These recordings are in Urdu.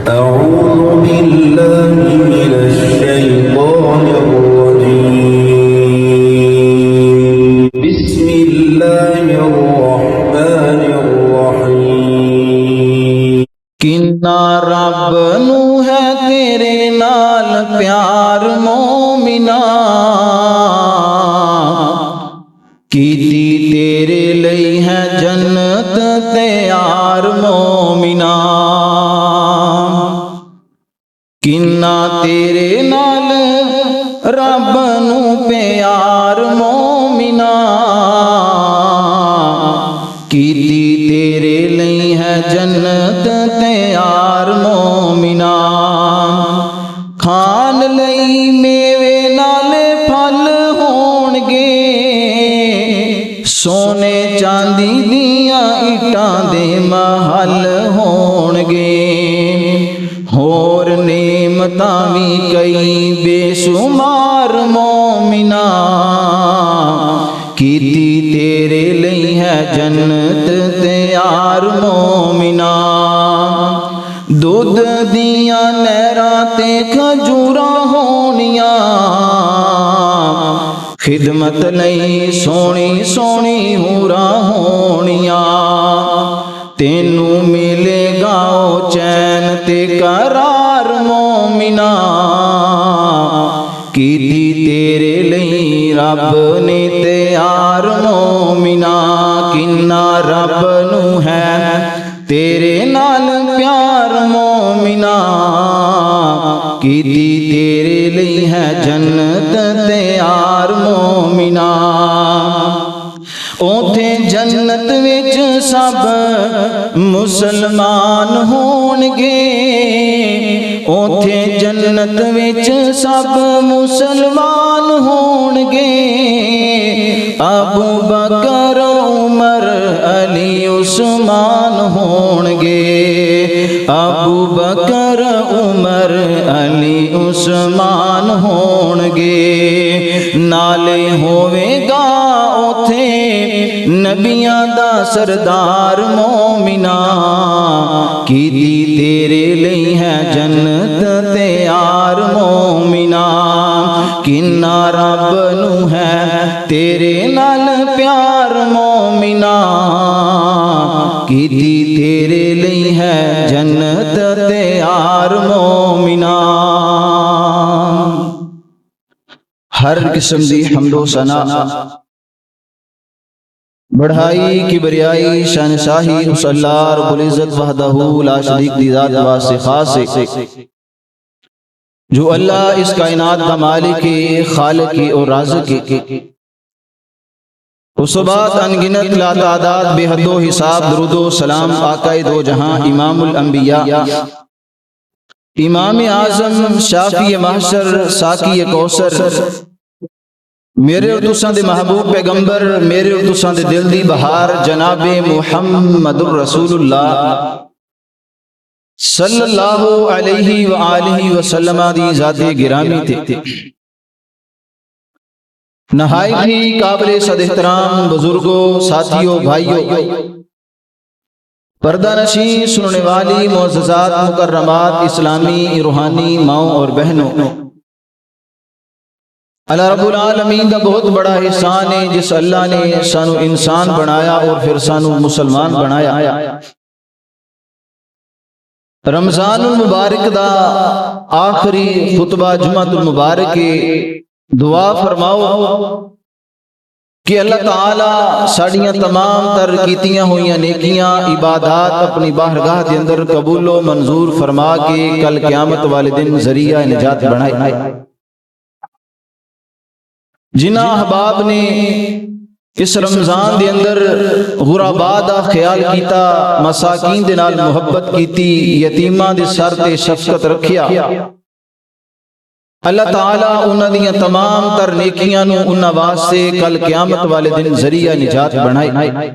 أعوذ بالله من الشيطان الرجيم بسم الله الرحمن الرحيم کنا رب نو ہے تیرے نال پیار مومنا کیتی تیرے لئی ہے جنت تیار مومنا کنا تیرے نال رب نو پیار مومنا کیتی تیرے لئی ہے جنت تیار مومنا کھان لئی میوے نالے پھل ہون گے سونے چاندی دیاں اٹاں دے محل ہون گے ہور نعمتاں وی کئی بے شمار مومنا کیتی تیرے لئی ہے جنت تیار مومنا دودھ دیاں نہراں تے کھجوراں ہونیاں خدمت لئی سونی سونی حوراں ہونیاں تینوں ملے گا او چین تے قرار مومنا کیتی تیرے لئی رب نے تیار مومنا کنا رب نو ہے تیرے نال پیار مومنا کیتی تیرے لئی ہے جنت تیار مومنا اوتھے جنت وچ سب مسلمان ہون گے اوتھے جنت وچ سب مسلمان ہون گے ابو بکر عمر علی عثمان ہون گے ابو بکر عمر علی عثمان ہون گے نالے ہوے گا اوتھے نبیاں دا سردار مومنا کیتی تیرے لئی ہے جنت تیار مومنا کنا رب نو ہے تیرے نال پیار مومنا کیتی تیرے لئی ہے جنت تیار مومنا ہر قسم دی حمد و ثنا بڑھائی کبریائی شانشاہی اس اللہ رب العزت وحدہ لا شریک دی ذات واسطے خاص ہے جو اللہ اس کائنات کا مالک خالق اور رازق ہے اس بات انگنت لا تعداد بے حد و حساب درود و سلام آقا دو جہاں امام الانبیاء امام اعظم شافی محشر ساقی کوثر میرے اور تساں دے محبوب پیغمبر میرے اور تساں دے دل دی بہار جناب محمد الرسول اللہ صلی اللہ علیہ وآلہ وسلم دی ذات گرامی تے نہایت ہی قابل صد احترام بزرگوں ساتھیوں بھائیوں پردہ نشین سننے والی معززات مکرمات اسلامی روحانی ماؤں اور بہنوں اللہ رب العالمین کا بہت بڑا احسان ہے جس اللہ نے سانو انسان بنایا اور پھر سانو مسلمان بنایا رمضان المبارک دا آخری خطبہ جمعۃ المبارک دعا فرماؤ کہ اللہ تعالیٰ ساڑیاں تمام تر کیتیاں ہوئیاں نیکیاں عبادات اپنی باہرگاہ دے اندر قبول و منظور فرما کے کل قیامت والے دن ذریعہ نجات بنائے جنہ احباب نے اس رمضان دے اندر غرباء دا خیال کیتا مساکین دے نال محبت کیتی یتیماں دے سر تے شفقت رکھیا اللہ تعالیٰ انہاں دیاں تمام تر نیکیاں نو انہاں واسطے کل قیامت والے دن ذریعہ نجات بنائے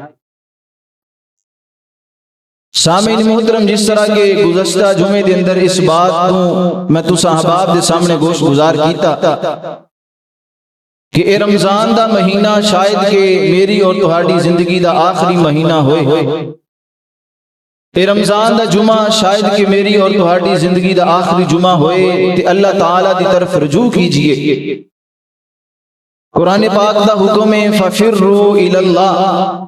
سامعین محترم جس طرح کے گزشتہ جمعے دے اندر اس بات کو میں تساں احباب دے سامنے گوش گزار کیتا کہ اے رمضان دا مہینہ شاید کہ میری اور تہاڈی زندگی دا آخری مہینہ ہوئے اے رمضان دا جمعہ شاید کہ میری اور تہاڈی زندگی دا آخری جمعہ ہوئے تے اللہ تعالیٰ دی طرف رجوع کیجئے۔ قرآن پاک دا حکم ہے فَفِرُّوا إِلَى اللَّهِ،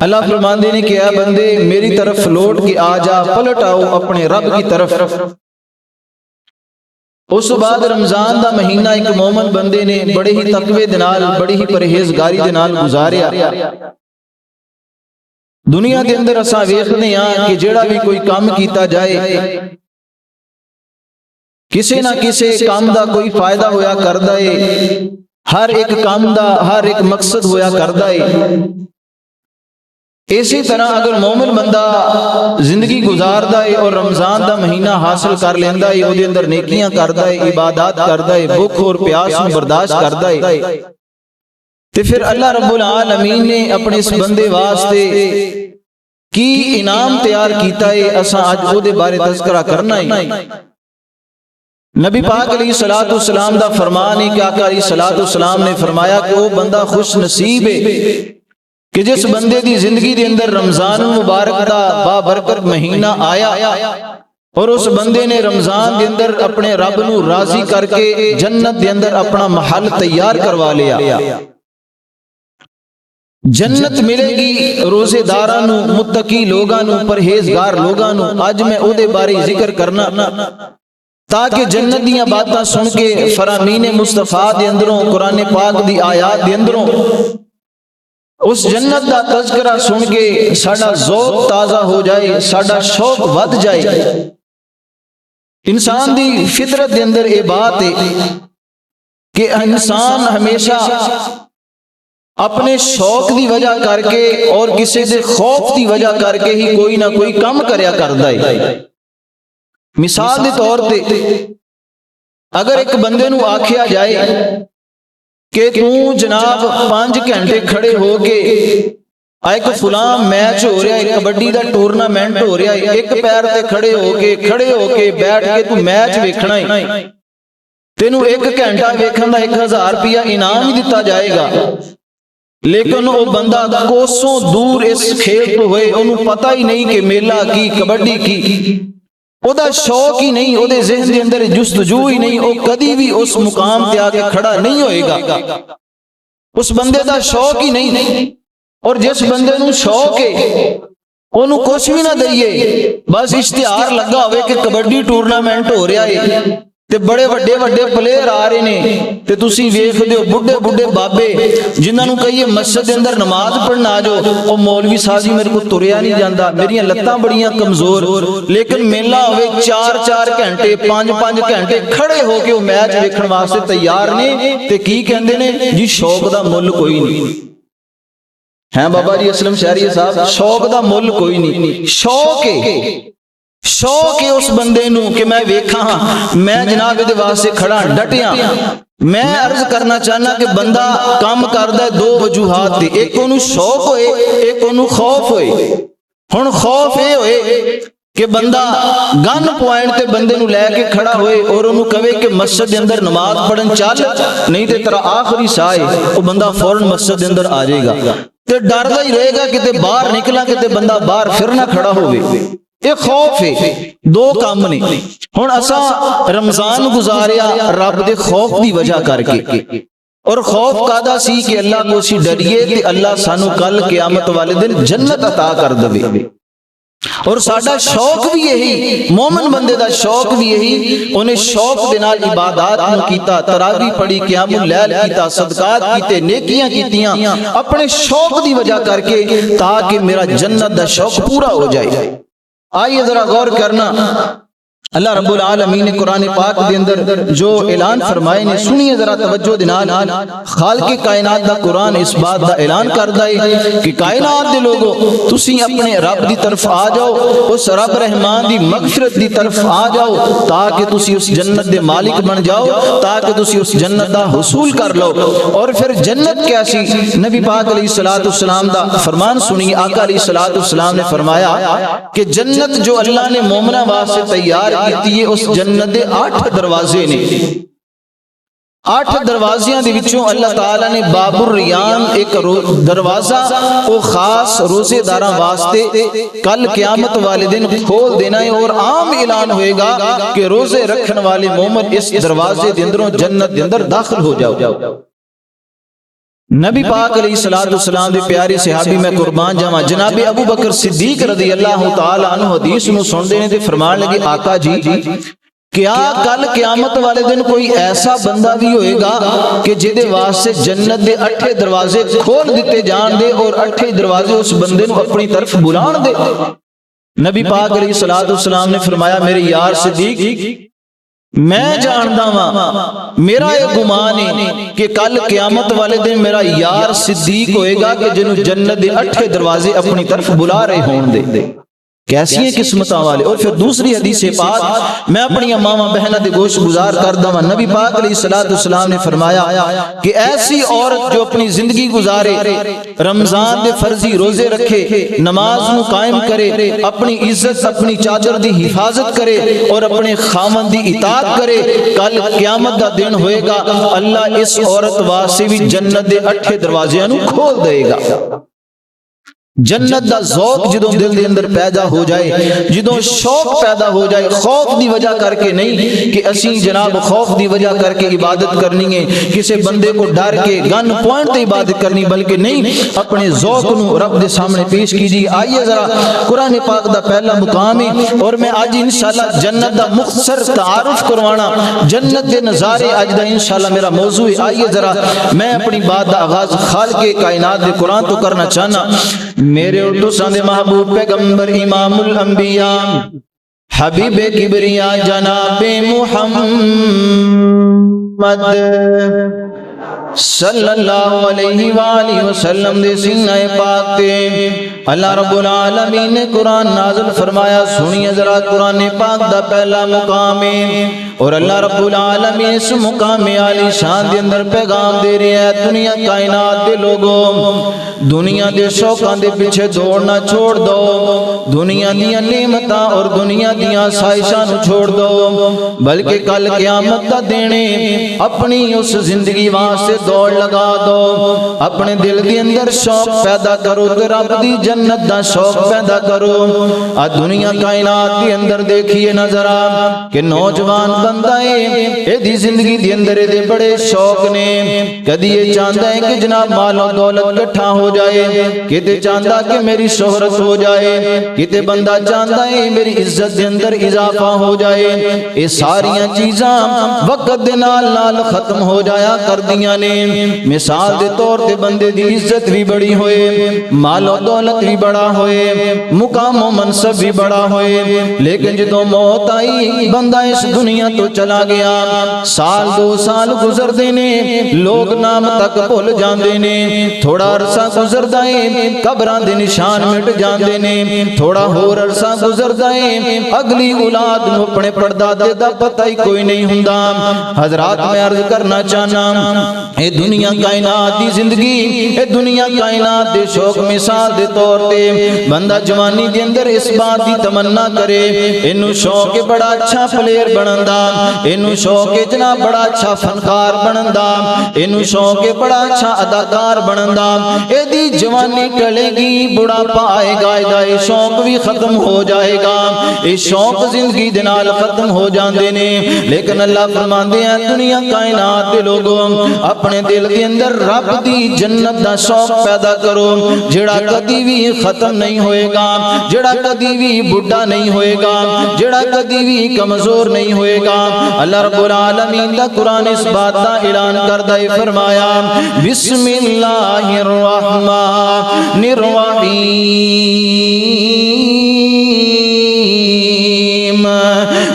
اللہ فرماندے نے کہ اے بندے میری طرف لوٹ کے آ جا، پلٹ آؤ اپنے رب کی طرف۔ اس بعد رمضان دا مہینہ ایک مومن بندے نے بڑے ہی تقوی دے نال، بڑی ہی پرہیزگاری دے نال گزاریا۔ دنیا دے اندر اساں ویکھدے ہاں کہ جیڑا بھی کوئی کام کیتا جائے کسے نہ کسے کام دا کوئی فائدہ ہویا کردا ہے، ہر ایک کام دا ہر ایک مقصد ہویا کردا ہے۔ اسی طرح اگر مومن بندہ زندگی گزاردا ہے اور رمضان دا مہینہ حاصل کر لیندا ہے، او دے اندر نیکیاں کردا ہے، عبادات کردا ہے، بھوک اور پیاس نوں برداشت کردا ہے، تے پھر اللہ رب العالمین نے اپنے اس بندے واسطے کی انعام تیار کیتا ہے، اساں اج او دے بارے تذکرہ کرنا ہے۔ نبی پاک علیہ الصلوۃ والسلام دا فرمان ہے کہ آقا علیہ الصلوۃ والسلام نے فرمایا کہ وہ بندہ خوش نصیب ہے کہ جس بندے دی زندگی دے اندر رمضان مبارک دا بابرکت مہینہ آیا اور اس بندے نے رمضان دے اندر اپنے رب نو راضی کر کے جنت دے اندر اپنا محل تیار کروا لیا۔ جنت ملے گی روزے داراں نو، متقی لوگاں نو، پرہیزگار لوگاں نو۔ اج میں او دے بارے ذکر کرنا تاکہ جنت دیاں باتاں سن کے فرامین مصطفیٰ دے اندروں، قرآن پاک دی آیات دے اندروں اس جنت دا تذکرہ سن کے ساڈا ذوق تازہ ہو جائے، ساڈا شوق ود جائے۔ انسان دی فطرت دے اندر یہ بات ہے کہ انسان ہمیشہ اپنے شوق دی وجہ کر کے اور کسی دے خوف دی وجہ کر کے ہی کوئی نہ کوئی کام کریا کردا ہے۔ مثال دے طور تے اگر ایک بندے نو آکھیا جائے کہ تو جناب 5 گھنٹے کھڑے ہو کے ایک فلاں میچ ہو رہا ہے، کبڈی دا ٹورنامنٹ ہو رہا ہے، ایک پیر تے کھڑے ہو کے بیٹھ کے تو میچ ویکھنا ہے، تینوں 1 گھنٹہ ویکھن دا 1000 روپیہ انعام ہی دتا جائے گا، لیکن وہ بندہ کوسوں دور اس کھیل تو ہوئے، انہوں پتہ ہی نہیں کہ میلہ کی، کبڈی کی، او دا شوق ہی نہیں، او دے ذہن دے اندر جستجو ہی نہیں، او کدی بھی اس مقام تے آکے کھڑا نہیں ہوئے گا۔ اس بندے دا شوق ہی نہیں، اور جس بندے نو شوق ہے انہوں کچھ بھی نہ دئیے، بس اشتہار لگا ہوئے کہ کبڈی ٹورنامنٹ ہو رہا ہے تے بڑے وڈے پلیئر آ رہے نے، تے تسی ویکھ دیو بڈھے بابے جنہاں نوں کہیے مسجد دے اندر نماز پڑھنا آ جاؤ، او مولوی صاحب جی میرے کو تریا نہیں جاندا، میری لتاں بڑیاں کمزور، لیکن میلہ ہوئے 4 گھنٹے 5 گھنٹے کھڑے ہو کے وہ میچ ویکھن واسطے تیار نے، تے کی کہندے نے جی شوق دا مل کوئی نہیں ہے۔ بابا جی اسلم شہری صاحب شوق دا مل کوئی نہیں، شوق ہے اس بندے نو کہ میں ویکھاں، میں جناب دے واسطے کھڑا ڈٹیاں۔ میں عرض کرنا چاہنا کہ بندہ کام کردا ہے 2 وجوہات تے، ایک انہوں شوق ہوئے، ایک انہوں خوف ہوئے۔ ہن خوف یہ ہوئے کہ بندہ گن پوائنٹ تے بندے نو لے کے کھڑا ہوئے اور انہوں کہے کہ مسجد دے اندر نماز پڑھن چل، نہیں تے تیرا آخری سائے، وہ بندہ فوراً مسجد دے اندر آ جائے گا، تے ڈردا ہی رہے گا کہ تے باہر نکلا کہ تے بندہ باہر پھر نہ کھڑا ہوئے۔ یہ خوف ہے، 2 کام نے۔ ہن اساں رمضان گزاریا رب دے خوف دی وجہ کر کے، اور خوف کادا سی کہ اللہ کو سی ڈریے تے اللہ سانو کل قیامت والے دن جنت عطا کر دے، اور ساڈا شوق بھی یہی، مومن بندے دا شوق بھی یہی، انہیں شوق دے نال عبادات نو کیتا، تراویح پڑھی، قیام اللیل کیتا، صدقات کیتے، نیکیاں کیتیاں اپنے شوق دی وجہ کر کے، تاکہ میرا جنت دا شوق پورا ہو جائے۔ آئیے ذرا غور کرنا، اللہ رب العالمین نے قرآن پاک دے اندر جو اعلان فرمائے نے، سنیے ذرا توجہ دے نال۔ خالق کائنات دا قرآن اس بات دا اعلان کردا ہے کہ کائنات دے لوگو تسی اپنے رب دی طرف آ جاؤ، اس رب رحمان دی مغفرت دی طرف آ جاؤ، تاکہ تسی اس جنت دے مالک بن جاؤ، تاکہ تسی اس جنت دا حصول کر لو۔ اور پھر جنت کیسی؟ نبی پاک علیہ الصلوۃ والسلام دا فرمان سنیے، آقا علیہ الصلوۃ والسلام نے فرمایا کہ جنت جو اللہ نے مومنہ واسطے تیار کیتی ہے، اس جنت دے 8 دروازے نے۔ 8 دروازیاں دے وچوں اللہ تعالیٰ نے باب الریان ایک دروازہ وہ خاص روزے داراں واسطے کل قیامت والے دن کھول دینا ہے، اور عام اعلان ہوئے گا کہ روزے رکھن والے مومن اس دروازے دے اندروں جنت دے اندر داخل ہو جاؤ۔ نبی پاک علیہ السلام دے پیارے صحابی میں قربان جاواں جناب ابو بکر صدیق رضی اللہ تعالی عنہ حدیث نو سن دے تے فرمان لگے آقا جی کیا کل قیامت والے دن کوئی ایسا بندہ بھی ہوئے گا کہ جہدے واسطے جنت دے 8 دروازے کھول دیتے جان دے اور 8 دروازے اس بندے نو اپنی طرف بلان دے؟ نبی پاک علیہ السلام نے فرمایا میرے یار صدیق میں جاندا ہاں، میرا یہ گمان ہے کہ کل قیامت والے دن میرا یار صدیق ہوئے گا کہ جنہوں جنت دے 8 دروازے اپنی طرف بلا رہے ہون دے۔ کیسی ہیں قسمتاں والے۔ اور پھر دوسری حدیث پاک میں اپنی امامہ بہنہ دے گوش گزار کردہ ہوں، نبی پاک علیہ السلام نے فرمایا کہ ایسی عورت جو اپنی زندگی گزارے، رمضان دے فرضی روزے رکھے، نماز نو قائم کرے، اپنی عزت اپنی چادر دی حفاظت کرے اور اپنے خامن دی اطاعت کرے، کل قیامت دا دن ہوئے گا اللہ اس عورت واسطے بھی جنت دے 8 دروازے نو کھول دے گا۔ جنت دا ذوق جدوں دل دے اندر پیدا ہو جائے، جدوں شوق پیدا ہو جائے، خوف دی وجہ کر کے نہیں کہ اسی جناب خوف دی وجہ کر کے عبادت کرنی ہے، کسی بندے کو ڈر کے گن پوائنٹ تے عبادت کرنی، بلکہ نہیں اپنے ذوق نو رب دے سامنے پیش کیجیے۔ آئیے ذرا قرآن پاک دا پہلا مقام ہے اور میں آج انشاءاللہ جنت دا مختصر تعارف کروانا، جنت دے نظارے آج دا انشاءاللہ میرا موضوع ہے۔ آئیے ذرا میں اپنی بات دا آغاز خالق کائنات دے قرآن تو کرنا چاہنا۔ میرے اردو ساندے محبوب پیغمبر امام الانبیاء حبیب کبریا جناب محمد صلی اللہ علیہ وآلہ وسلم دے سینہ پاک تے اللہ رب العالمین نے قرآن نازل فرمایا۔ سنیے ذرا قرآن پاک دا پہلا مقام ہے اور اللہ رب العالمین اس مقام عالی شان دے اندر پیغام دے رہی ہے دنیا کائنات دے لوگوں، دنیا دے شوقاں دے پیچھے دوڑنا چھوڑ دو، دنیا دیاں نعمتاں اور دنیا دیاں سائشاں نو چھوڑ دو، بلکہ کل قیامت دا دینے اپنی اس زندگی واسطے دوڑ لگا دو، اپنے دل دے اندر شوق پیدا کرو کہ رب دی جنت دا شوق پیدا کرو۔ دنیا کائنات دے اندر دیکھیے نظر کہ نوجوان بندہ ہے اے دی زندگی دے اندر دے بڑے شوق نے، کدی یہ چاہتا ہے کہ جناب مال و دولت کٹھا ہو جائے، کتے چاہتا کہ میری شہرت ہو جائے، کتے بندہ چاہتا ہے میری عزت دے اندر اضافہ ہو جائے۔ یہ ساریاں چیزاں وقت دے نال نال ختم ہو جایا کر دیاں نے۔ مثال دے طور تے بندے دی عزت بھی بڑی ہوئے، مال و دولت بھی بڑا ہوئے، مقام و منصب بھی بڑا ہوئے، لیکن جدوں موت آئی بندہ اس دنیا تو چلا گیا، سال 2 سال گزر دینے لوگ نام تک بھول جاندے نے، تھوڑا عرصہ گزر دائے قبران دے نشان مٹ جاندے نے، تھوڑا ہور عرصہ گزر دائے اگلی اولاد نو اپنے پردادے دا پتہ ہی کوئی نہیں ہوندا۔ حضرات میں عرض کرنا چاہنا اے دنیا کائنات دی زندگی، اے دنیا کائنات دے شوق مثال دے طور تے بندہ جوانی دے اندر اس بات دی تمنا کرے انو شوق بڑا اچھا پلیر بنندا، انو شوق جناب بڑا اچھا فنکار بنندا، انو شوق بڑا اچھا اداکار بنندا، اے دی جوانی ٹلے گی بڑھاپا آئے گا، اے شوق بھی ختم ہو جائے گا، اے شوق زندگی دے نال ختم ہو جاندے نے۔ لیکن اللہ فرماندے ہیں دنیا کائنات دے لوگوں اپنے دل کے اندر رب دی جنت دا شوق پیدا کرو جڑا کدی بھی ختم نہیں ہوئے گا، جڑا کدی بھی بڑھا نہیں ہوئے گا، جڑا کدی بھی کمزور نہیں ہوئے گا۔ اللہ رب العالمین دا قرآن اس بات دا اعلان کردہ فرمایا بسم اللہ الرحمن الرحیم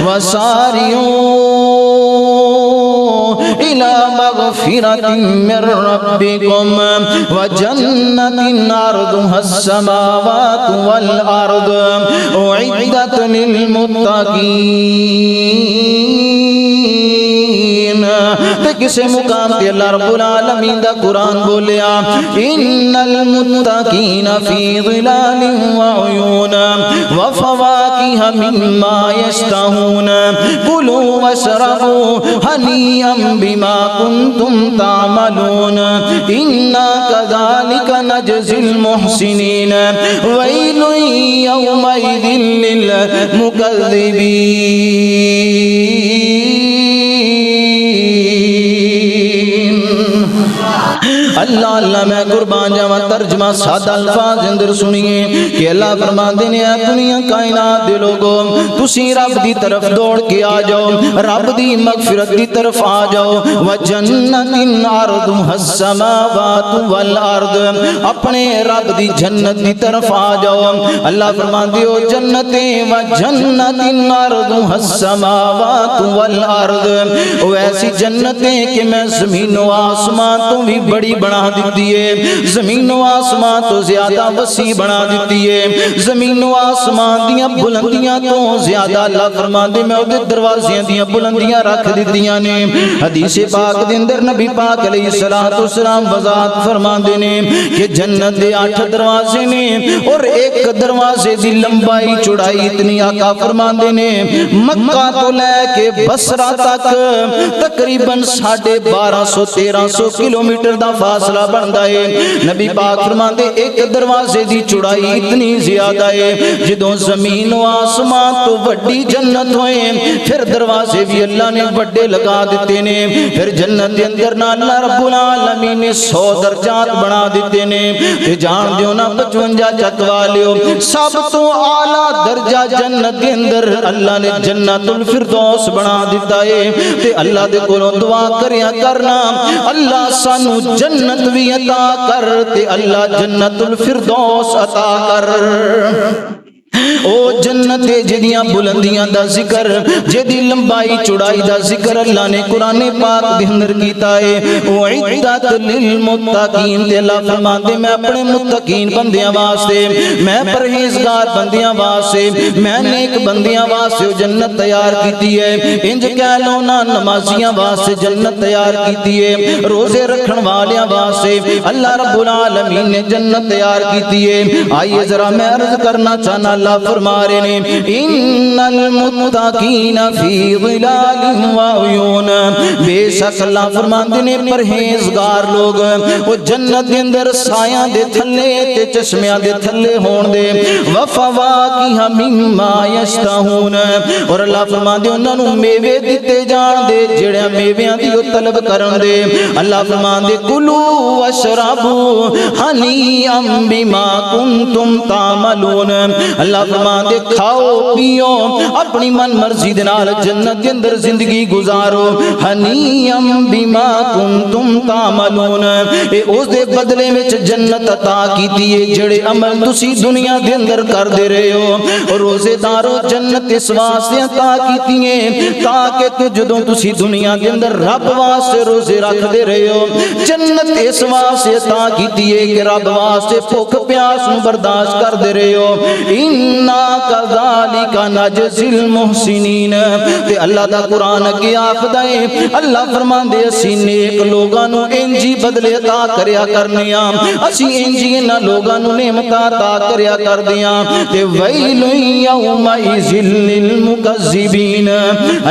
وسارعوا إلى مغفرة من ربكم وجنة عرضها السماوات والأرض أعدت للمتقين۔ کسے مقام تے اللہ رب العالمین دا قرآن بولیا ان المتقین فی ظلال وعیون وفواکہ مما یشتہون کلوا واشربوا حنیئا بما کنتم تعملون انا کذالک نجزی المحسنین ویل یومئذ للمکذبین۔ اللہ اللہ میں قربان جاواں ترجمہ سادہ الفاظ اندر سنیے کہ اللہ فرماندے نے اے دنیا کائنات دے لوگوں تسی رب دی طرف دوڑ کے آ جاؤ، رب دی مغفرت دی طرف آ جاؤ، وجنت عرضها السماوات والارض، اپنے رب دی جنت دی طرف آ جاؤ۔ اللہ فرماندے ہو جنتیں وجنت عرضها السماوات والارض، وہ ایسی جنتیں کہ میں زمین و آسمان تو بھی بڑی بنا دیتی ہے، زمین و آسمان تو زیادہ وسیع بنا دیتی ہے، زمین و آسمان دیاں بلندیاں تو زیادہ اللہ فرماندے میں اودے دروازیاں دیاں بلندیاں رکھ دیتیاں نے۔ حدیث پاک دے اندر نبی پاک علیہ السلام وضاحت فرماندے نے کہ جنت دے 8 دروازے نے اور ایک دروازے دی لمبائی چوڑائی اتنی آقا فرماندے نے مکہ تو لے کے بصرہ تک تقریباً 1250-1300 کلومیٹر دا فاصلہ بندا ہے۔ نبی پاک فرماندے ایک دروازے دی چوڑائی اتنی زیادہ ہے جدوں زمین و آسمان تو بڑی جنت ہوئے پھر دروازے بھی اللہ نے بڑے لگا دیتے نے، پھر جنت دے اندر نہ اللہ رب العالمین نے 100 درجات بنا دیتے نے، تے جان دیو نا 55 چک والیو سب تو اعلیٰ درجہ جنت دے اندر اللہ نے جنت الفردوس بنا دیتا ہے۔ تے اللہ دے کولوں دعا کریا کرنا اللہ سانو جنت بھی عطا کر، تے اللہ جنت الفردوس عطا کر۔ او جنت جدیاں بلندیاں دا ذکر، جدی لمبائی چوڑائی دا ذکر اللہ نے قرآن پاک دے اندر کیتا ہے۔ اعدت للمتقین، تے اللہ فرماندے میں اپنے متقین بندیاں واسطے، میں پرہیزگار بندیاں واسطے، میں نیک بندیاں واسطے جنت تیار کیتی ہے۔ انج کہہ لو نا نمازیاں واسطے جنت تیار کیتی ہے، روزے رکھن والیاں واسطے اللہ رب العالمین نے جنت تیار کیتی ہے۔ آئیے ذرا میں عرض کرنا چاہنا اللہ فرما رہے ہیں ان المتقین فی ظلال وعیون، بے شک اللہ فرماندے نے پرہیزگار لوگ وہ جنت دے اندر سایاں دے تھلے تے چشمیاں دے تھلے ہون دے، وفواکہ مما یشتہون، اور اللہ فرماندے انہاں نوں میوے دتے جان دے جڑے میویاں دی طلب کرن دے۔ اللہ فرماندے کلوا واشربوا ہنیئا بما کنتم تعملون، اللہ فرماندے کھاؤ پیو اپنی من مرضی دے نال جنت دے اندر زندگی گزارو، ہنیئا بما کنتم تعملون، اے اس دے بدلے وچ جنت عطا کیتی ہے جڑے عمل تسی دنیا دے اندر کر دے رہے ہو۔ روزے دارو جنت اس واسطے عطا کیتی ہے تاکہ جدوں تسی دنیا دے اندر رب واسطے روزے رکھ دے رہے ہو، جنت اس واسطے عطا کیتی ہے کہ رب واسطے بھوک پیاس نوں برداشت کر دے رہے ہو۔ انا کذالک نجزی المحسنین، تے اللہ دا قرآن اگے آکھدا ہے اللہ فرماندے اسی نیک لوگاں نوں انجی بدلے عطا کریا کرنیاں، اسی انجی انہاں لوگاں نوں نعمتاں عطا کریا کردیاں، تے ویل یومئذ للمکذبین،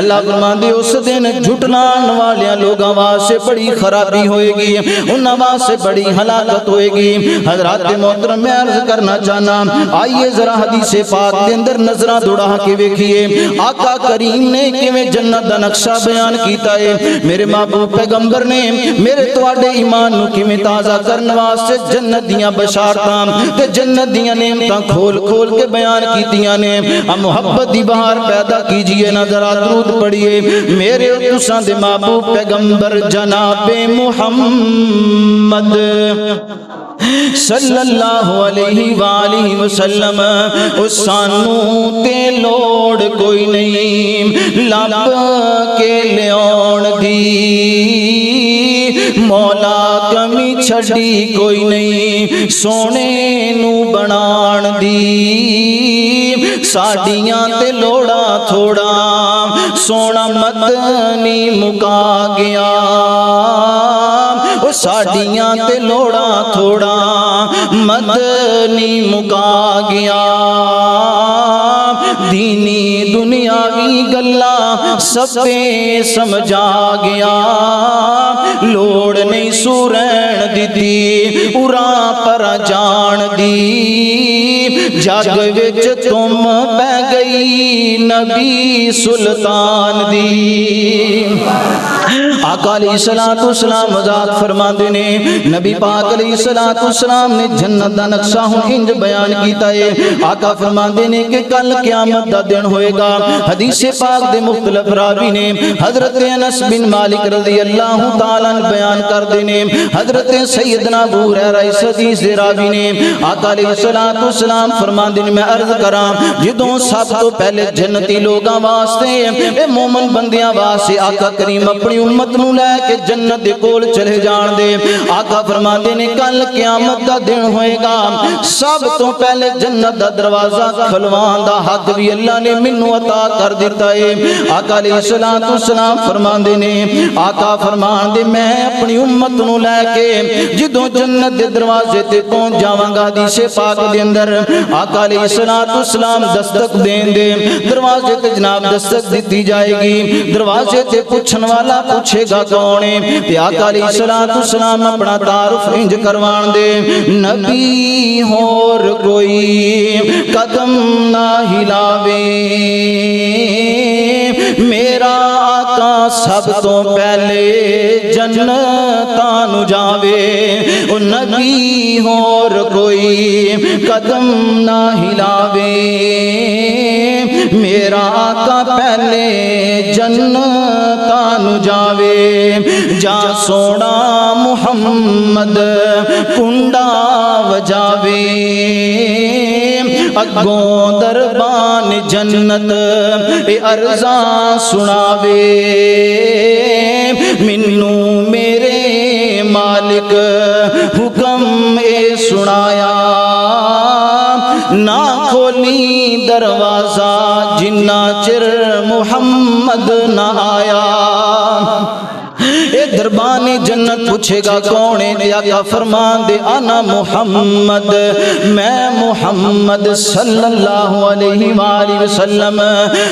اللہ فرماندے اس دن جھٹلان والیاں لوگاں واسطے بڑی خرابی ہوئے گی، انہاں واسطے بڑی ہلاکت ہوئے گی۔ حضرات محترم میں عرض کرنا چاہنا آئیے ذرا حدیث پاک دے اندر نظرہ دوڑا کے ویکھیے آقا کریم نے کیویں جنت دا نقشہ بیان کیتا ہے، میرے محبوب پیغمبر نے میرے تواڈے ایمان نو کیویں تازہ کرن واسطے جنت دیاں بشارتاں تے جنت دیاں نعمتاں کھول کھول کے بیان کیتیاں نے۔ اب محبت دی بہار پیدا کیجئے نا، ذرا درود پڑھیے میرے اور تساں دے محبوب پیغمبر جناب محمد صلی اللہ علیہ وآلہ وسلم، سانوں تے لوڑ کوئی نہیں لب کے لیاؤن دی، مولا کمی چھڑی کوئی نہیں سونے نو بنان دی، ساڑیاں تے لوڑا تھوڑا سونا مدنی مکا گیا، ساڑیاں تے لوڑا تھوڑا مدنی مکا گیا، دینی دنیاوی گلا سب تے سمجھا گیا لوڑ نہیں سورین دیتی اُرا پر جان دی جگ وچ تم پہ گئی نبی سلطان دی آقا علیہ السلام وضاحت فرماندے نے نبی پاک علیہ السلام نے جنت دا نقشہ ہن انج بیان کیتا ہے آقا فرماندے نے کہ کل قیامت دا دن ہوئے گا حدیث پاک دے مختلف راوی نے حضرت انس بن مالک رضی اللہ تعالیٰ بیان کر دینے حضرت سیدنا ابو ہریرہ اس حدیث دے راوی نے آقا علیہ السلام فرماندے نے میں عرض کراں جدوں سب تو پہلے جنتی لوگاں واسطے اے مومن بندیاں واسطے آقا کریم اپنی امت نو لے کے جنت دے کول چلے جان دے آقا فرماندے نے کل قیامت دا دن ہوئے گا سب تو پہلے جنت دا دروازہ کھلوان دا حق بھی اللہ نے منو عطا کر دیتا ہے آقا علیہ السلام فرماندے نے آقا فرماندے میں اپنی امت نو لے کے جدوں جنت دے دروازے تے پہنچ جاواں گا حدیث پاک دے اندر آقا علیہ السلام دستک دین دے دروازے تے جناب دستک دیتی جائے گی دروازے تے پوچھن والا پوچھے گا کون ہے تے آقا علیہ السلام اپنا تعارف انج کروان دے نبی اور کوئی قدم نہ ہلاوے میرا آقا سب تو پہلے جنتاں نو جاوے او نبی اور کوئی قدم نہ ہلاوے میرا آقا پہلے جنتاں نو جاوے جا سونا محمد کنڈا وجاوے اگوں دربان جنت اے عرضاں سناوے منو میرے مالک حکم اے سنایا نہ کھولی دروازہ جنہ چر محمد نہ آیا اے دربان جنت پوچھے گا کون ہے آقا فرمان دے انا محمد میں محمد صلی اللہ علیہ وآلہ وسلم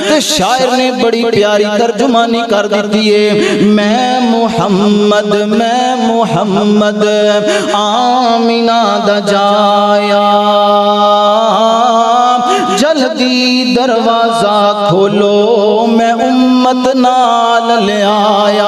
تے شاعر نے بڑی پیاری ترجمانی کر دیتی ہے میں محمد آمینہ دا جایا جلدی دروازہ کھولو میں امت نال لے آیا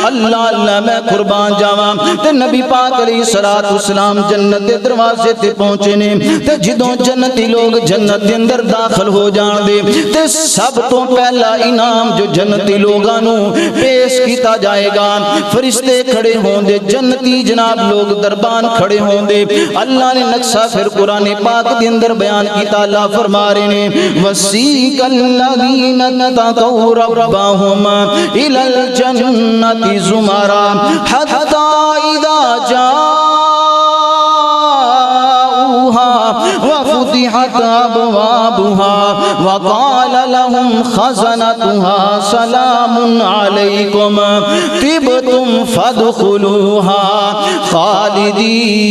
اللہ اللہ میں قربان جاواں تے نبی پاک علیہ السلام جنت دے دروازے تے پہنچے نے تے جدوں جنتی لوگ جنت دے اندر داخل ہو جان دے تے سب تو پہلا انعام جو جنتی لوگاں نو پیش کیتا جائے گا فرشتے کھڑے ہون دے جنتی جناب لوگ دربان کھڑے ہون دے اللہ نے نقشہ پھر قرآن پاک دے اندر بیان کیتا اللہ فرما رہے نے وسیق الذین اتقوا ربهم الی الجنۃ زمرا حتی اذا جاؤوها وفتحت ابوابها وقال لهم خزنتها سلام علیکم طبتم فادخلوها خالدین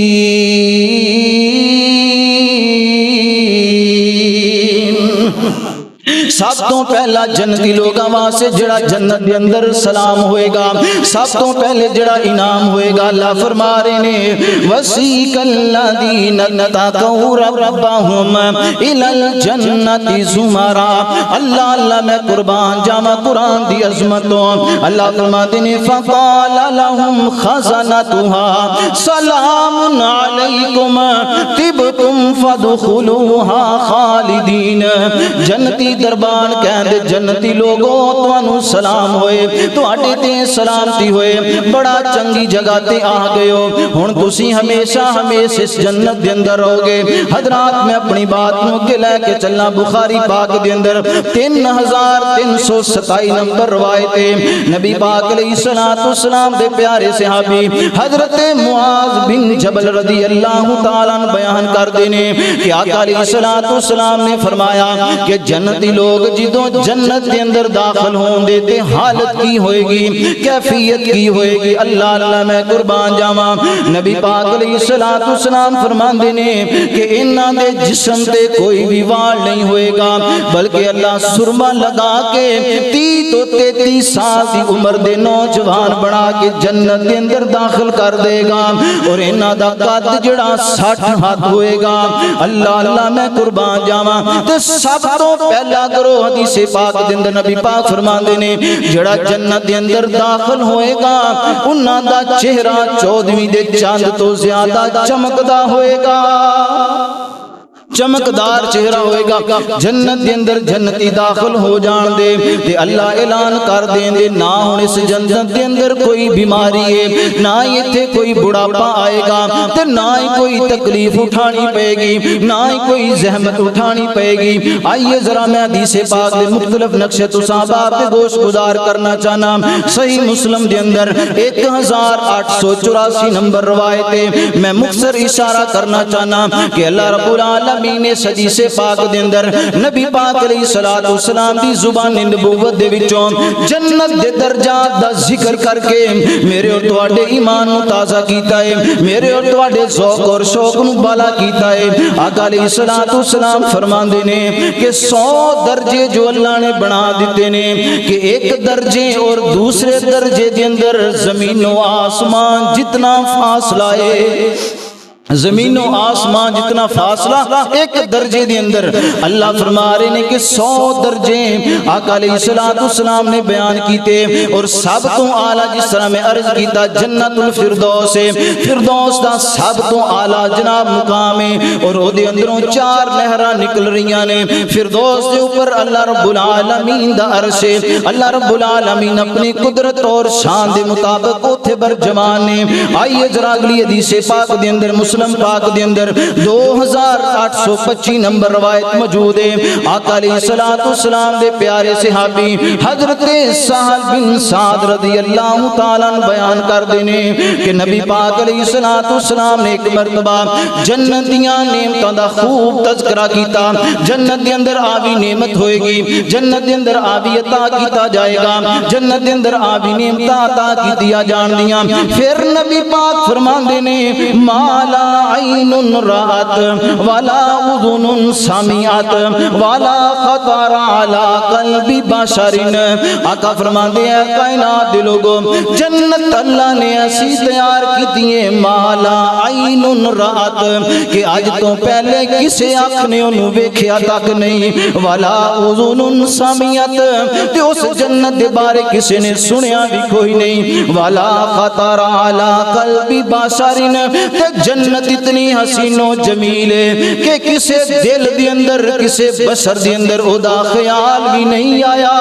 سب تو پہلا جنتی لوگاں واسطے جڑا جنت دے اندر سلام ہوئے گا سب تو پہلے جڑا انعام ہوئے گا اللہ فرما رہے نے وسیق الذین اتقوا ربهم الی الجنۃ زمرا اللہ اللہ میں قربان جاواں قرآن دی عظمتوں اللہ فرماتے نے فقال لهم خزنتها سلام علیکم طبتم فادخلوها خالدین جنتی دربان کہندے جنتی لوگوں تانوں سلام ہوئے تواڈے تے سلامتی ہوئے بڑا چنگی جگہ تے آ گئے ہو ہن تسی ہمیشہ اس جنت دے اندر رہو گے حضرات میں اپنی بات نو کے لے کے چلنا بخاری پاک دے اندر 3327 نمبر روایت ہے نبی پاک علیہ السلام دے پیارے صحابی حضرت معاذ بن جبل رضی اللہ تعالیٰ بیان کر دینے کہ آقا علیہ السلام نے فرمایا کہ جنتی لوگ لوگ جدوں جنت دے اندر داخل ہون دے تے حالت کی ہوئے گی، کیفیت کی ہوئے گی، اللہ اللہ میں قربان جاواں۔ نبی پاک علیہ الصلوۃ والسلام فرماندے نے کہ انہاں دے جسم تے کوئی بھی وال نہیں ہوئے گا، بلکہ اللہ سرما لگا کے 30 تو 33 سال دی عمر دے نوجوان بنا کے جنت دے اندر داخل کر دے گا، اور انہاں دا قد جڑا 60 ہاتھ ہوئے گا۔ اللہ اللہ میں قربان جاواں۔ تے سب تو پہلا گروہ حدیث پاک دے اندر نبی پاک فرماندے نے جڑا جنت دے اندر داخل ہوئے گا انہاں دا چہرہ 14ویں دے چاند تو زیادہ چمکدا ہوئے گا، چمکدار چہرہ ہوئے گا۔ جنت دے اندر جنتی داخل ہو جان دے تے اللہ اعلان کر دیں دے نہ ہن اس جنت دے اندر کوئی بیماری ہے، نہ ایتھے کوئی بڑھاپا آئے گا، تے نہ ہی کوئی تکلیف اٹھانی پائے گی، نہ ہی کوئی زحمت اٹھانی پائے گی۔ آئیے ذرا میں حدیث پاک دے مختلف نقشے تو صاحب آپ دے گوش گزار کرنا چاہنا۔ صحیح مسلم دے اندر 1884 نمبر روایت ہے۔ میں مختصر اشارہ کرنا چاہنا کہ اللہ رب العالمین نے حدیث پاک دے اندر نبی پاک علیہ الصلوۃ والسلام دی زبان نبوت دے وچوں جنت دے درجات دا ذکر کر کے میرے اور تواڈے ایمان نو تازہ کیتا ہے، میرے اور تواڈے ذوق اور شوق نو بالا کیتا ہے۔ آقا علیہ الصلوۃ والسلام فرماندے نے کہ 100 درجے جو اللہ نے بنا دیتے نے کہ ایک درجے اور دوسرے درجے دے اندر زمین و آسمان جتنا فاصلہ ہے، زمین و آسمان جتنا فاصلہ ایک درجے دے اندر اللہ فرما رہے نے کہ 100 درجے آقا علیہ الصلوۃ والسلام نے بیان کیتے، اور سب تو اعلیٰ جس طرح میں عرض کیتا جنت الفردوس ہے، فردوس دا سب تو اعلیٰ جناب مقام ہے، اور او دے اندروں 4 نہراں نکل رہیاں نے۔ فردوس دے اوپر اللہ رب العالمین دا عرش ہے، اللہ رب العالمین اپنی قدرت اور شان دے مطابق اوتھے برجمان نے۔ آئیے ذرا اگلی حدیث پاک دے اندر مسلم پاک دے اندر 2825 نمبر روایت موجود ہے۔ آقا علیہ الصلوۃ والسلام دے پیارے صحابی حضرت سہل بن سعد رضی اللہ تعالیٰ عنہ بیان کر دینے کہ نبی پاک علیہ الصلوۃ والسلام نے ایک مرتبہ جنت دیاں نعمتاں دا خوب تذکرہ کیتا۔ جنت دے اندر آبی نعمت ہوئے گی، جنت دے اندر آبی عطا کیتا جائے گا، جنت دے اندر آبی نعمتاں عطا کیتیاں جان دیاں۔ پھر نبی پاک فرماندے نے مالا عین رات ولا اذن سمعت ولا خطر علی قلب بشر۔ آقا فرماندے ہیں کائنات دے لوگوں جنت اللہ نے ایسی تیار کی ہے مالا عین رات کہ آج تو پہلے کسے آنکھ نے انہوں ویکھیا تک نہیں، ولا اذن سمعت تے اس جنت دے بارے کسے نے سنیا بھی کوئی نہیں، ولا خطر علی قلب بشر تے جنت اتنی حسین و جمیل ہے کہ کسے دل دی اندر کسے بشر دی اندر او دا خیال بھی نہیں آیا،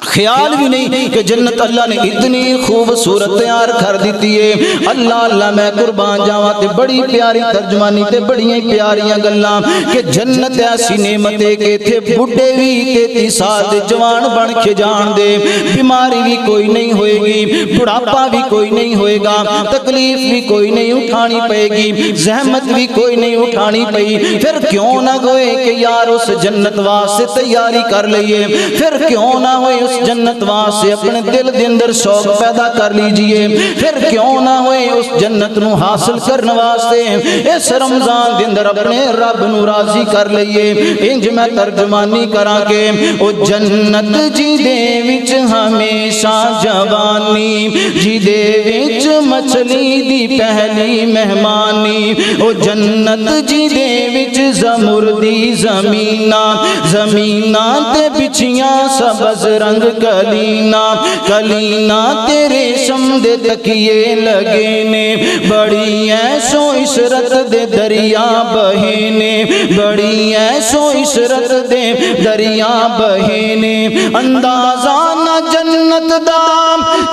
خیال بھی نہیں کہ جنت اللہ نے اتنی خوبصورت تیار کر دیتی ہے۔ اللہ اللہ میں قربان جاواں تے بڑی پیاری ترجمانی تے بڑی پیاریاں گلاں کہ جنت ایسی نعمت ہے کہ تھے بڈھے بھی 33 سال دے جوان بن کے جان دے، بیماری بھی کوئی نہیں ہوئے گی، بڑھاپا بھی کوئی نہیں ہوئے گا، تکلیف بھی کوئی نہیں اٹھانی پائے گی، زحمت بھی کوئی نہیں اٹھانی پئی۔ پھر کیوں نہ ہوئے کہ یار اس جنت واسطے تیاری کر لئیے، پھر کیوں نہ ہوئے اس جنت واسطے اپنے دل دے اندر شوق پیدا کر لیجئے، پھر کیوں نہ ہوئے اس جنت نو حاصل کرنے واسطے اس رمضان دے اندر اپنے رب نو راضی کر لئیے۔ انج میں ترجمانی کراں کہ او جنت جی دے وچ ہمیشہ جوانی، جی دے وچ مچھلی دی پہلی مہمانی، او جنت جی دے وچ زمردی زمیناں، زمیناں تے بچھیاں سبز رنگ کلینا، کلینا تے ریشم دے تکیے لگے نے، بڑی عیش و عشرت دے دریا بہے نے، بڑی عیش و عشرت دے دریا بہے نے، اندازہ نہ جنت دا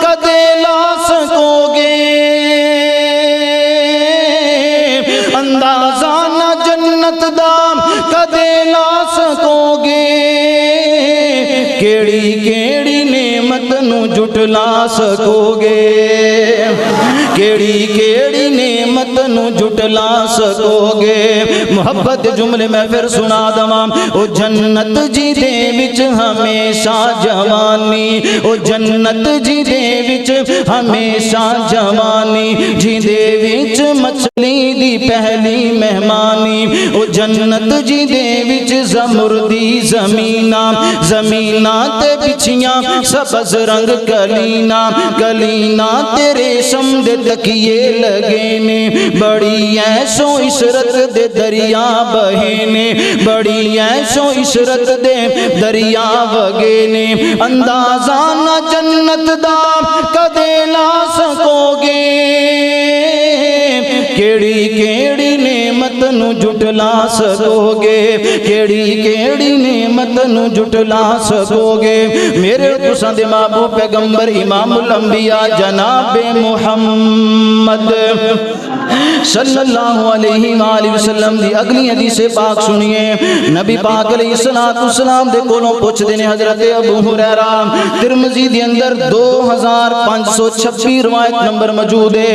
کدے لا سکو گے، اندازہ نہ جنت دا کدے لا سکو گے، کیڑی کیڑی نعمت نو جھٹلا سکو گے، کیڑی کیڑی نعمت نو جھٹلا جھٹلا سکو گے۔ محبت جملے میں پھر سنا دواں، او جنت جی دے وچ ہمیشہ جوانی، او جنت جی دے وچ ہمیشہ جوانی، جی دے وچ مچھلی دی پہلی مہمانی، او جنت جی دے وچ زمردی زمیناں، زمیناں تے بچھیاں سبز رنگ کلینا، کلینا تے ریشم دے تکیے لگے نے، بڑی عیش و عشرت دے دریا بہے نے، بڑی عیش و عشرت دے دریا وگے نے، اندازہ نہ جنت دا کدے لا سکو گے، کیڑی کیڑی نعمت نو جھٹلا سکو گے، کیڑی کیڑی نعمت نو جھٹلا سکو گے۔ میرے تساں دے محبوب پیغمبر امام الانبیاء جناب محمد صلی اللہ علیہ وآلہ وسلم دی اگلی حدیث پاک سنیے۔ نبی پاک علیہ السلام دے کولوں پوچھ دینے حضرت ابو ہریرہ، ترمذی دے اندر 2526 روایت نمبر موجود ہے۔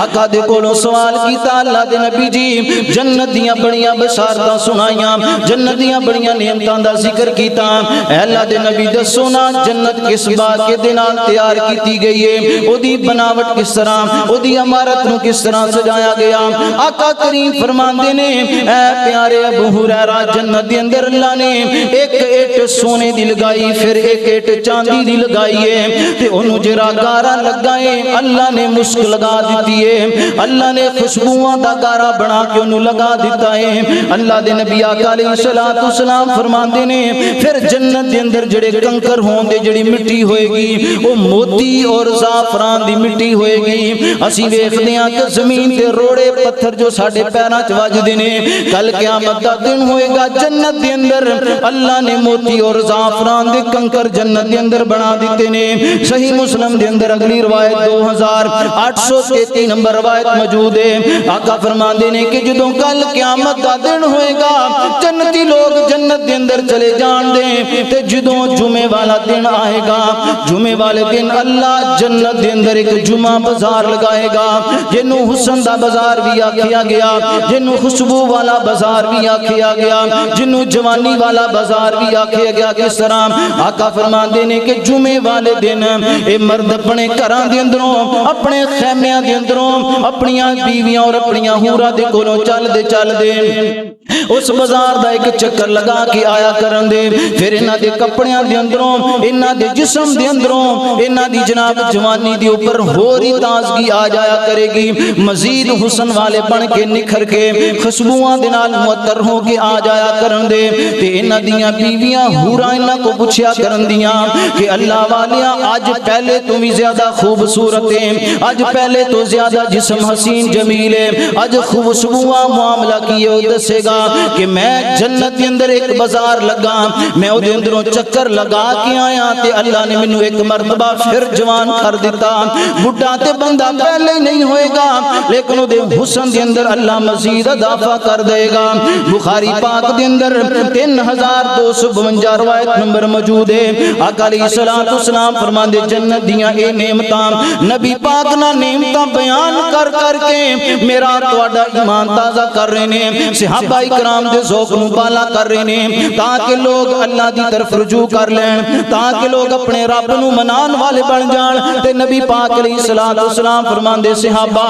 آقا دے کولوں سوال کیتا، اللہ دے نبی جی جنت دیاں بڑیاں بشارتاں سنائیاں، جنت دیاں بڑیاں نعمتاں دا ذکر کیتا، اے اللہ دے نبی دسو نا جنت کس بات کے دے نال تیار کیتی گئی ہے، او دی بناوٹ کس طرح، او دی عمارت نو کس طرح سجایا گیا۔ آقا کریم فرماندے نے، اے پیارے ابو ہریرہ جنت دے اندر اللہ نے ایک اٹ سونے دی لگائی، پھر ایک اٹ چاندی دی لگائی ہے، تے انہوں جرا گارا لگائے اللہ نے مشک لگا دیتی ہے، اللہ نے خوشبوواں دا گارا بنا کے انہوں لگا دیتا ہے۔ اللہ دے نبی آقا علیہ السلام فرماندے نے، پھر جنت دے اندر جڑے کنکر ہون دے جڑی مٹی ہوئے گی وہ موتی اور زعفران دی مٹی ہوئے گی۔ اسی ویکھدے ہاں کہ زمین تے روڑے پتھر جو ساڈے پیراں چ وجدے نے، کل قیامت دا دن ہوئے گا جنت دے اندر اللہ نے موتی اور زعفران دے کنکر جنت دے اندر بنا دیتے نے۔ صحیح مسلم دے اندر اگلی روایت 2833 نمبر روایت موجود ہے۔ آقا فرماندے نے کہ جدوں کل قیامت دا دن ہوئے گا جنتی لوگ جنت دے اندر چلے جان دیں، تے جدوں جمعے والا دن آئے گا، جمعے والے دن اللہ جنت دے اندر ایک جمعہ بازار لگائے گا، جنوں حسن دا بازار بھی آکھیا گیا، جنوں خوشبو والا بازار بھی آکھیا گیا، جنوں جوانی والا بازار بھی آکھیا گیا۔ کس طرح آقا فرماندے نے کہ جمعے والے دن اے مرد اپنے گھراں دے اندروں، اپنے خیمیاں دے اندروں اپنیاں بیویاں اور اپنیاں حوراں دے کولوں چل دے اس بازار دا ایک چکر لگا کے آیا کرن دے، پھر انہاں دے کپڑیاں دے اندروں، انہاں دے جسم دے اندروں، انہاں دی جناب جوانی دے اوپر ہوری تازگی آ جایا کرے گی، مزید حسن والے بن کے نکھر کے خوشبوواں دے نال معطر ہو کے آ جایا کرن دے، تے انہاں دیاں بیویاں حوراں انہاں کو پوچھیا کرن دیاں کہ اللہ والیاں آج پہلے تو بھی زیادہ خوبصورت ہیں، آج پہلے تو زیادہ جسم حسین جمیل ہے، آج خوشبوواں معاملہ کیے ہو دسے گا کہ میں جنت کے اندر ایک بازار لگا، میں او دے اندروں چکر لگا کے آیا تے اللہ نے منو ایک مرتبہ پھر جوان کر دیتا، بڑھا تے بندہ پہلے ہی نہیں ہوئے گا لیکن او دے حسن دے اندر اللہ مزید اضافہ کر دے گا۔ بخاری پاک دے اندر 3252 روایت نمبر موجود ہے۔ آقا علیہ السلام فرماندے جنت دیاں اے نعمتاں نبی پاک نہ نعمتاں بیان کر کر کے میرا تواڈا ایمان تازہ کر رہے نے، صحابہ کرام دے ذوق نو بالا کر رہے نے، تاکہ لوگ اللہ دی طرف رجوع کر لین، تاکہ لوگ اپنے رب نو منان والے بن جان۔ تے نبی پاک علیہ السلام فرماندے صحابہ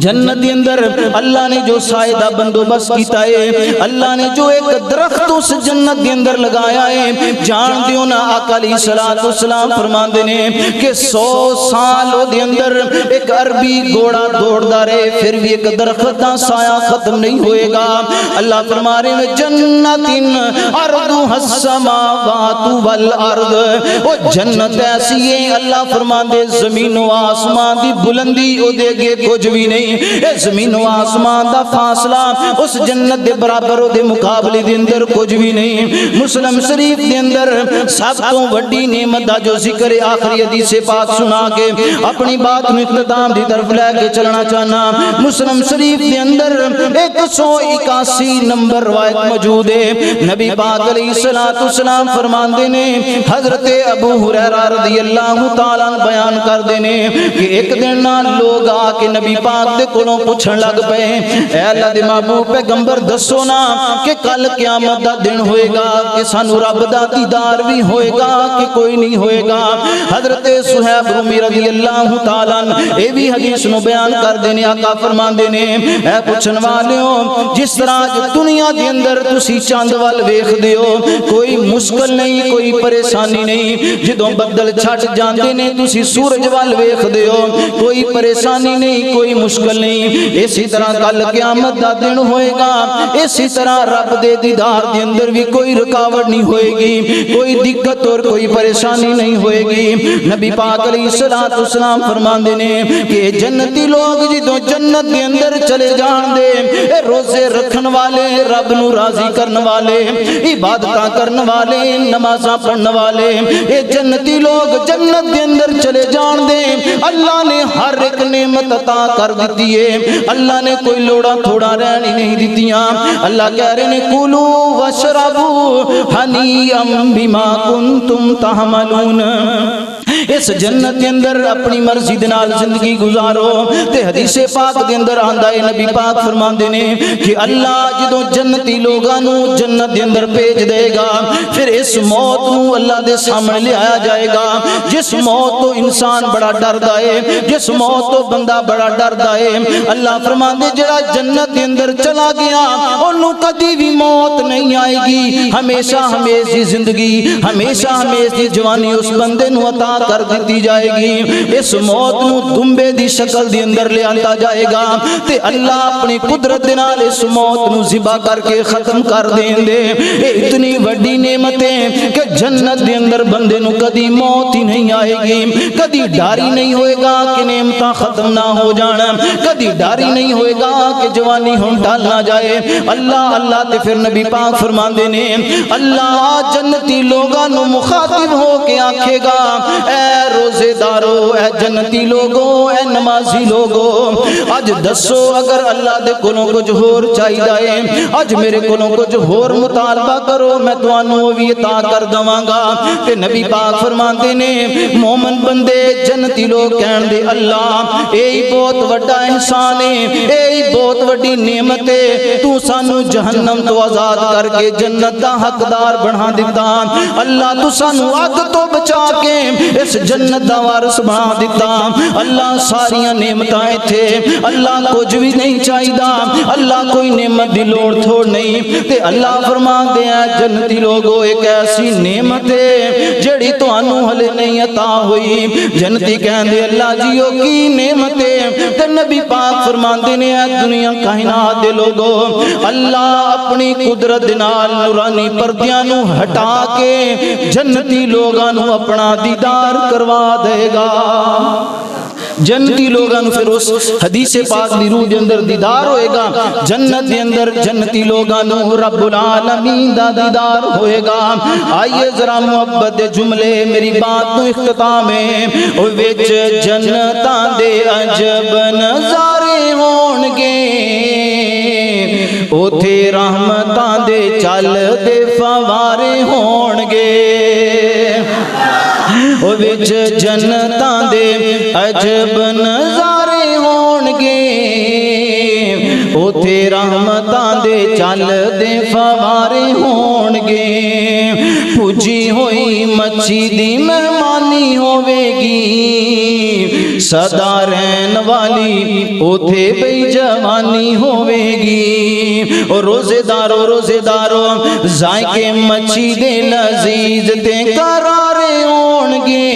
جنت دے اندر اللہ نے جو سائے دا بندوبست کیتا ہے، اللہ نے جو ایک درخت اس جنت دے اندر لگایا ہے، جان دیو نا آقا علیہ السلام فرماندے نے کہ 100 سال دے اندر ایک عربی گھوڑا دوڑدا رہے پھر بھی ایک درخت دا سایہ ختم نہیں ہوئے گا۔ اللہ فرما رہے ہیں جنتن ارضها السماوات والارض، وہ جنت ایسی ہے اللہ فرماندے زمین و آسمان دی بلندی او دے گے کچھ بھی نہیں، اے زمین و آسمان دا فاصلہ اس جنت دے برابر او دے مقابلے دے اندر کچھ بھی نہیں۔ مسلم شریف دے اندر سب تو بڑی نعمت دا جو ذکر آخری حدیث پاک سنا کے اپنی بات میں اختتام دی طرف لے کے چلنا چاہنا۔ مسلم شریف دے اندر 181 نمبر روایت موجود ہے۔ نبی پاک علیہ السلام فرماندے نے، حضرت ابو ہریرہ رضی اللہ تعالیٰ بیان کر دینے کہ ایک دن لوگ آ کے نبی پاک دے کولوں پوچھن لگ پے اے اللہ دے محبوب پیغمبر دسو نا کہ کل قیامت دا دن ہوئے گا کہ سانو رب دا دیدار بھی ہوئے گا کہ کوئی نہیں ہوئے گا۔ حضرت صہیب رومی رضی اللہ تعالیٰ عنہ اے بھی حدیث نو بیان کر دینے آقا فرمان دینے اے پوچھن والیوں جس طرح دنیا دے اندر تسی چاند وال ویکھ دیو کوئی مشکل نہیں کوئی پریشانی نہیں، جدوں بدل چھٹ جاندے نے تسی سورج وال ویکھ دیو کوئی پریشانی نہیں کوئی مشکل نہیں۔ اسی طرح کل قیامت دا دن ہوئے گا، اسی طرح رب دے دیدار دے اندر بھی کوئی رکاوٹ نہیں ہوئے گی، کوئی دقت اور کوئی پریشانی نہیں ہوئے گی۔ نبی پاک علیہ السلام فرماندے نے کہ جنتی لوگ جدوں جنت دے اندر چلے جان دے اے روزے رکھن والے، رب نو راضی کرن والے، عبادتاں کرن والے، نمازاں پڑھن والے، اے جنتی لوگ جنت دے اندر چلے جان دے اللہ نے ہر ایک نعمت عطا کر دیتی ہے، اللہ نے کوئی لوڑا تھوڑا رہنی نہیں دیتیاں۔ اللہ کہہ رہے نے کولو واشربو ہنیئا بما کنتم تعملون، اس جنت کے اندر اپنی مرضی دے نال زندگی گزارو۔ تے حدیث پاک دے اندر آندا ہے نبی پاک فرماندے نے کہ اللہ جدوں جنتی لوگاں نو جنت دے اندر بھیج دے گا پھر اس موت نو اللہ دے سامنے لے آیا جائے گا جس موت تو انسان بڑا ڈردا ہے، جس موت تو بندہ بڑا ڈردا ہے۔ اللہ فرماندے جڑا جنت دے اندر چلا گیا اونوں کدی بھی موت نہیں آئے گی، ہمیشہ ہمیشہ زندگی، ہمیشہ ہمیشہ جوانی اس بندے نو عطا کر دیتی جائے گی۔ اس موت نو دمبے دی شکل دی اندر لے آتا جائے گا تے اللہ اپنی قدرت دے نال اس موت نو ذبح کر کے ختم کر دیں دے۔ اے اتنی بڑی نعمتیں کہ جنت دے اندر بندے نو کدی موت ہی نہیں آئے گی، کدی ڈاری نہیں ہوئے گا کہ نعمتاں ختم نہ ہو جانا، کدی ڈاری نہیں ہوئے گا کہ جوانی ہم ڈال نہ جائے۔ اللہ اللہ تے پھر نبی پاک فرماندے نے اللہ جنتی لوگاں نو مخاطب ہو کے آکھے گا اے روزے دارو، اے جنتی لوگو، اے نمازی لوگو، اج دسو اگر اللہ دے کولوں کچھ ہور چاہیدا ہے، اج میرے کولوں کچھ ہور مطالبہ کرو میں تانوں وی عطا کر دواں گا۔ تے نبی پاک فرماندے نے مومن بندے جنتی لوگ کہن دے اللہ اے بہت بڑا احسان ہے، اے بہت بڑی نعمت ہے، تو سانو جہنم تو آزاد کر کے جنت دا حقدار بنا دیتا، اللہ تو سانو اگ تو بچا کے اس جنت دا وارث بنا دیتا۔ اللہ ساریاں نعمتاں تھے، اللہ کچھ بھی نہیں چاہیدا، اللہ کوئی نعمت دی لوڑ تھوڑ نہیں تے اللہ فرما دے جنتی لوگو ایک ایسی نعمت ہے جڑی تانوں ہلے نہیں عطا ہوئی۔ جنتی کہندے اللہ جیو کی نعمت ہے تے نبی پاک فرماندے نے اے دنیا کائنات دے لوگو اللہ اپنی قدرت دے نال نورانی پردیاں نو ہٹا کے جنتی لوگاں نو اپنا دیدار کروا دے گا۔ جنتی لوگاں نو پھر اس حدیث پاک دی روح دے اندر دیدار ہوئے گا، جنت دے اندر جنتی لوگاں نو رب العالمین دا دیدار ہوئے گا۔ آئیے ذرا محبت دے جملے میری بات تو اختتام ہے۔ او وچ جنتاں دے عجب نظارے ہون گے، اوتھے رحمتاں دے چل دے فوارے ہون گے، او وچ جنتاں دے عجب نظارے ہون گے، اوتھے رحمتاں دے چل دے فوارے ہون گے، پوجی ہوئی مچھی دی مہمانی ہوے گی، سدا رہن والی اوتھے بے جوانی ہوے گی۔ اور روزے دارو ذائقے مچھی دے لذیذ تے قرارے ہون گے،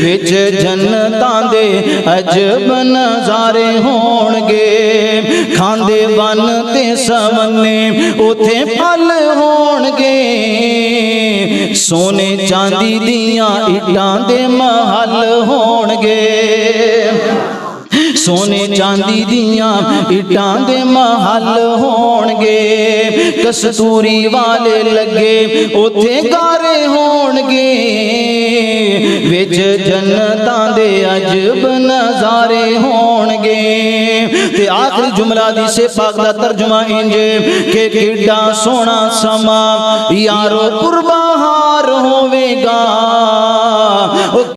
وچ جنتاں دے عجب نظارے ہون گے، کھاندے ون تے سونے اوتھے پھل ہون گے، سونے چاندی دیاں اٹاں دے محل ہون گے، سونے چاندی دیاں اٹاں دے محل ہون گے، کستوری والے لگے اوتھے گارے ہون گے، وچ جنتاں دے عجب نظارے ہون گے۔ تے آخری جملہ حدیث پاک دا ترجمہ انج کہ کڈا سونا سما یارو پربہار ہوے گا،